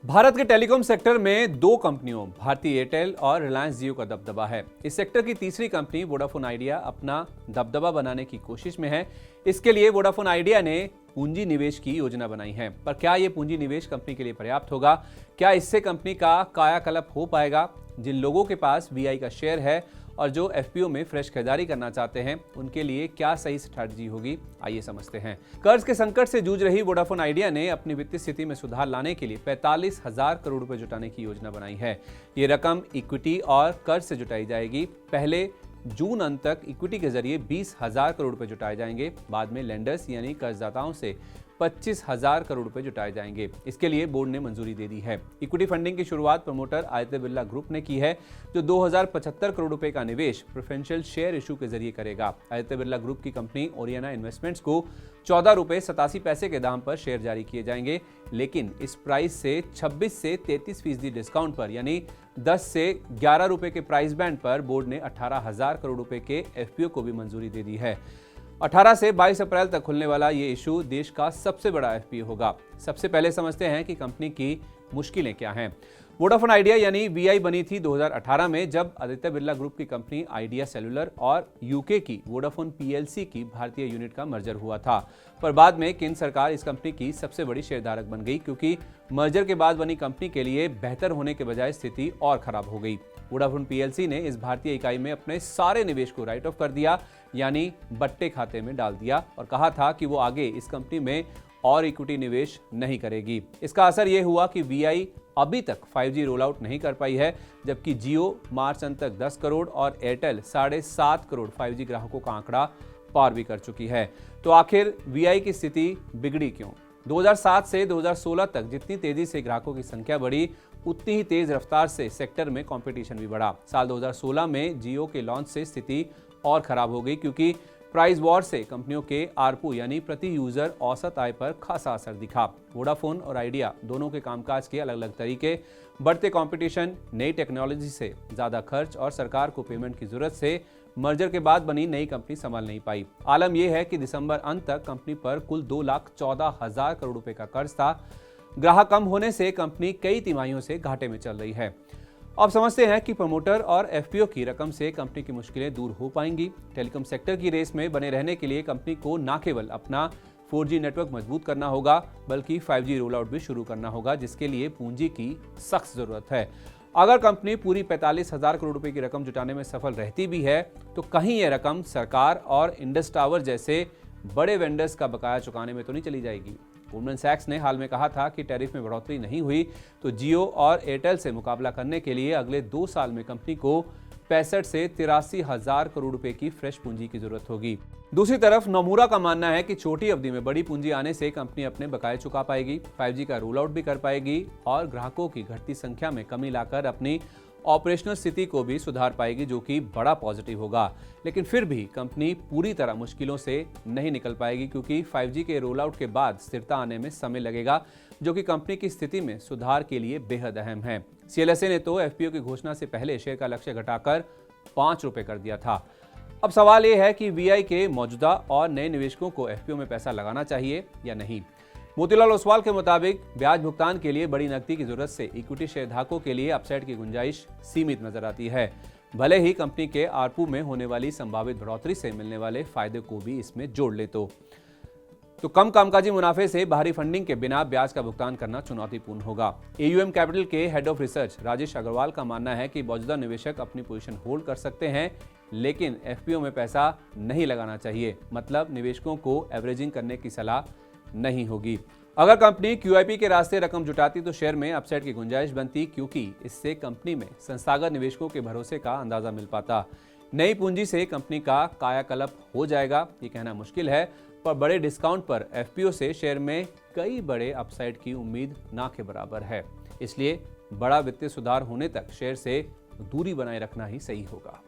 भारत के telecom sector में दो कंपनियों भारती एयरटेल और रिलायंस जियो का दबदबा है। इस सेक्टर की तीसरी कंपनी वोडाफोन आइडिया अपना दबदबा बनाने की कोशिश में है। इसके लिए वोडाफोन आइडिया ने पूंजी निवेश की योजना बनाई है, पर क्या ये पूंजी निवेश कंपनी के लिए पर्याप्त होगा? क्या इससे कंपनी का कायाकल्प हो पाएगा? जिन लोगों के पास वीआई का शेयर है और जो एफपीओ में फ्रेश खरीदारी करना चाहते हैं, उनके लिए क्या सही स्ट्रैटेजी होगी, आइए समझते हैं। कर्ज के संकट से जूझ रही वोडाफोन आइडिया ने अपनी वित्तीय स्थिति में सुधार लाने के लिए 45,000 करोड़ रुपए जुटाने की योजना बनाई है। ये रकम इक्विटी और कर्ज से जुटाई जाएगी। पहले जून अंत तक इक्विटी के जरिए 20,000 करोड़ रुपए जुटाए जाएंगे। बाद में लेंडर्स यानी कर्जदाताओं से 25,000 करोड़ रुपए जुटाए जाएंगे। इसके लिए बोर्ड ने मंजूरी दे दी है। इक्विटी फंडिंग की शुरुआत प्रमोटर आदित्य बिरला ग्रुप ने की है, जो 2,075 करोड़ रुपए का निवेश प्रेफरेंशियल शेयर इशू के जरिए करेगा। आदित्य बिरला ग्रुप की कंपनी ओरियाना इन्वेस्टमेंट्स को 14 रुपए 87 पैसे के दाम पर शेयर जारी किए जाएंगे, लेकिन इस प्राइस से 26 से 33% डिस्काउंट पर यानी 10 से 11 रुपए के प्राइस बैंड पर बोर्ड ने 18,000 करोड़ रुपए के एफपीओ को भी मंजूरी दे दी है। 18 से 22 अप्रैल तक खुलने वाला ये इशू देश का सबसे बड़ा एफपीओ होगा। सबसे पहले समझते हैं कि कंपनी की मुश्किलें क्या हैं। वोडाफोन आइडिया यानी वीआई बनी थी 2018 में, जब आदित्य बिरला ग्रुप की कंपनी आइडिया सेलुलर और यूके की वोडाफोन पीएलसी की भारतीय यूनिट का मर्जर हुआ था। पर बाद में केंद्र सरकार इस कंपनी की सबसे बड़ी शेयरधारक बन गई, क्योंकि मर्जर के बाद बनी कंपनी के लिए बेहतर होने के बजाय स्थिति और खराब हो गई। वोडाफोन पीएलसी ने इस भारतीय इकाई में अपने सारे निवेश को राइट ऑफ कर दिया, यानी बट्टे खाते में डाल दिया, और कहा था कि वो आगे इस कंपनी में और इक्विटी निवेश नहीं करेगी। इसका असर ये हुआ कि वीआई अभी तक 5G रोल आउट नहीं कर पाई है, जबकि जियो मार्च अंत तक 10 करोड़ और एयरटेल 7.5 करोड़ 5G ग्राहकों का आंकड़ा पार भी कर चुकी है। तो आखिर वीआई की स्थिति बिगड़ी क्यों? 2007 से 2016 तक जितनी तेजी से ग्राहकों की संख्या बढ़ी, उतनी ही तेज रफ्तार से सेक्टर में कंपटीशन भी बढ़ा। साल 2016 में जियो के लॉन्च से स्थिति और खराब हो गई, क्योंकि प्राइस वॉर से कंपनियों के आरपू यानी प्रति यूजर औसत आय पर खासा असर दिखा। वोडाफोन और आइडिया दोनों के कामकाज के अलग अलग तरीके, बढ़ते कंपटीशन, नई टेक्नोलॉजी से ज्यादा खर्च और सरकार को पेमेंट की जरूरत से मर्जर के बाद बनी नई कंपनी संभाल नहीं पाई। आलम यह है कि दिसंबर अंत तक कंपनी पर कुल 2,14,000 करोड़ रुपए का कर्ज था। ग्राहक कम होने से कंपनी कई तिमाहियों से घाटे में चल रही है। अब समझते हैं कि प्रमोटर और एफपीओ की रकम से कंपनी की मुश्किलें दूर हो पाएंगी। टेलीकॉम सेक्टर की रेस में बने रहने के लिए कंपनी को न केवल अपना 4G नेटवर्क मजबूत करना होगा, बल्कि 5G रोल आउट भी शुरू करना होगा, जिसके लिए पूंजी की सख्त जरूरत है। अगर कंपनी पूरी 45,000 करोड़ रुपए की रकम जुटाने में सफल रहती भी है, तो कहीं यह रकम सरकार और इंडस टावर जैसे बड़े वेंडर्स का बकाया चुकाने में तो नहीं चली जाएगी। गोल्डमैन सैक्स ने हाल में कहा था कि टैरिफ में बढ़ोतरी नहीं हुई तो जियो और एयरटेल से मुकाबला करने के लिए अगले 2 साल में कंपनी को 65 से 83,000 करोड़ रुपए की फ्रेश पूंजी की जरूरत होगी। दूसरी तरफ नोमुरा का मानना है कि छोटी अवधि में बड़ी पूंजी आने से कंपनी अपने बकाये चुका पाएगी, 5G का रोल आउट भी कर पाएगी और ग्राहकों की घटती संख्या में कमी लाकर अपनी ऑपरेशनल स्थिति को भी सुधार पाएगी, जो कि बड़ा पॉजिटिव होगा। लेकिन फिर भी कंपनी पूरी तरह मुश्किलों से नहीं निकल पाएगी, क्योंकि 5G के रोल आउट के बाद स्थिरता आने में समय लगेगा, जो कि कंपनी की स्थिति में सुधार के लिए बेहद अहम है। सीएलएसए ने तो एफपीओ की घोषणा से पहले शेयर का लक्ष्य घटाकर 5 रुपए कर दिया था। अब सवाल यह है कि वीआई के मौजूदा और नए निवेशकों को एफपीओ में पैसा लगाना चाहिए या नहीं। मोतीलाल ओसवाल के मुताबिक ब्याज भुगतान के लिए बड़ी नकदी की जरूरत से इक्विटी शेयरधारकों के लिए अपसाइड की गुंजाइश सीमित नजर आती है। भले ही कंपनी के आरपू में होने वाली संभावित बढ़ोतरी से मिलने वाले फायदे को भी इसमें जोड़ ले तो कम कामकाजी मुनाफे से बाहरी फंडिंग के बिना ब्याज का भुगतान करना चुनौतीपूर्ण होगा। एयूएम कैपिटल के head of research Rajesh Agrawal का मानना है कि मौजूदा निवेशक अपनी पोजीशन होल्ड कर सकते हैं, लेकिन एफपीओ में पैसा नहीं लगाना चाहिए। मतलब निवेशकों को एवरेजिंग करने की सलाह नहीं होगी। अगर कंपनी क्यूआईपी के रास्ते रकम जुटाती तो शेयर में अपसाइड की गुंजाइश बनती, क्योंकि इससे कंपनी में संस्थागत निवेशकों के भरोसे का अंदाजा मिल पाता। नई पूंजी से कंपनी का कायाकल्प हो जाएगा, ये कहना मुश्किल है, पर बड़े डिस्काउंट पर एफपीओ से शेयर में कई बड़े अपसाइड की उम्मीद ना के बराबर है। इसलिए बड़ा वित्तीय सुधार होने तक शेयर से दूरी बनाए रखना ही सही होगा।